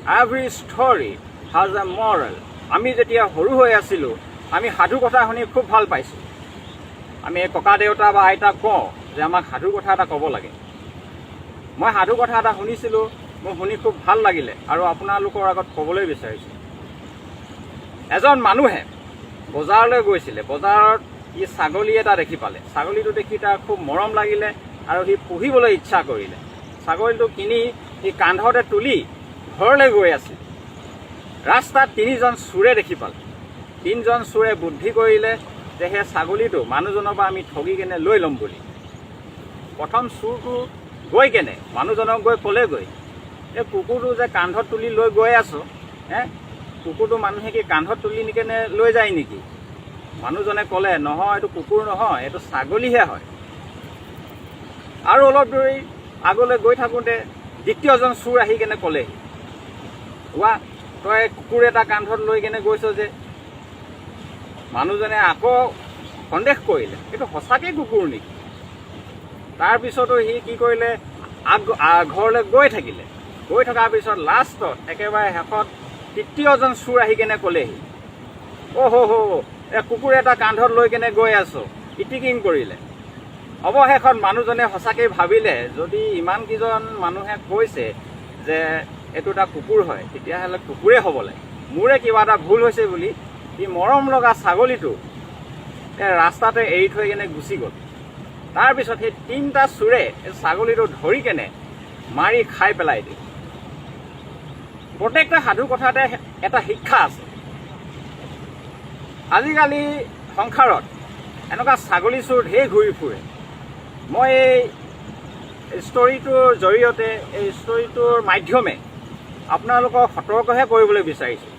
Every story হাজ এ Morrell. আমি যেতিয়া সৰু হৈ আছিলোঁ আমি সাধু কথা শুনি খুব ভাল পাইছোঁ। আমি ককা দেউতা বা আইতাক কওঁ যে আমাক সাধু কথা এটা ক'ব লাগে। মই সাধু কথা এটা শুনিছিলোঁ, মোৰ শুনি খুব ভাল লাগিলে আৰু আপোনালোকৰ আগত ক'বলৈ বিচাৰিছোঁ। এজন মানুহে বজাৰলৈ গৈছিলে, বজাৰত সি ছাগলী এটা দেখি পালে। ছাগলীটো দেখি তাৰ খুব মৰম লাগিলে আৰু সি পুহিবলৈ ইচ্ছা কৰিলে। ছাগলীটো কিনি সি কান্ধতে তুলি ঘৰলৈ গৈ আছিল। ৰাস্তাত তিনিজন চোৰে দেখি পালে। তিনিজন চোৰে বুদ্ধি কৰিলে যে সেই ছাগলীটো মানুহজনৰ পৰা আমি ঠগি কেনে লৈ ল'ম বুলি। প্ৰথম চোৰটো গৈ কেনে মানুহজনক গৈ ক'লেগৈ, এই কুকুৰটো যে কান্ধত তুলি লৈ গৈ আছোঁ, কুকুৰটো মানুহে কি কান্ধত তুলি নিকেনে লৈ যায় নেকি? মানুহজনে ক'লে, নহয় এইটো কুকুৰ নহয়, এইটো ছাগলীহে হয়। আৰু অলপ দূৰি আগলৈ গৈ থাকোঁতে দ্বিতীয়জন চোৰ আহি কেনে ক'লেহি, ৱা তই কুকুৰ এটা কান্ধত লৈ কেনে গৈছ যে। মানুহজনে আকৌ সন্দেহ কৰিলে, এইটো সঁচাকৈ কুকুৰ নেকি? তাৰপিছতো সি কি কৰিলে, ঘৰলৈ গৈ থাকিলে। গৈ থকাৰ পিছত লাষ্টত একেবাৰে শেষত তৃতীয়জন চোৰ আহি কেনে ক'লেহি, এই কুকুৰ এটা কান্ধত লৈ কেনে গৈ আছোঁ, ইটিকিং কৰিলে। অৱশেষত মানুহজনে সঁচাকৈ ভাবিলে, যদি ইমানকেইজন মানুহে কৈছে যে এইটো এটা কুকুৰ হয়, তেতিয়াহ'লে কুকুৰে হ'ব লাগে, মোৰে কিবা এটা ভুল হৈছে বুলি সি মৰম লগা ছাগলীটো ৰাস্তাতে এৰি থৈ কেনে গুচি গ'ল। তাৰপিছত সেই তিনিটা চোৰে ছাগলীটো ধৰি কেনে মাৰি খাই পেলাই দিয়ে। প্ৰত্যেকটা সাধু কথাতে এটা শিক্ষা আছে। আজিকালি সংসাৰত এনেকুৱা ছাগলী চোৰ ঢেৰ ঘূৰি ফুৰে। মই এই ষ্টৰিটোৰ জৰিয়তে, এই ষ্টৰিটোৰ মাধ্যমে আপোনালোকক সতৰ্কহে কৰিবলৈ বিচাৰিছোঁ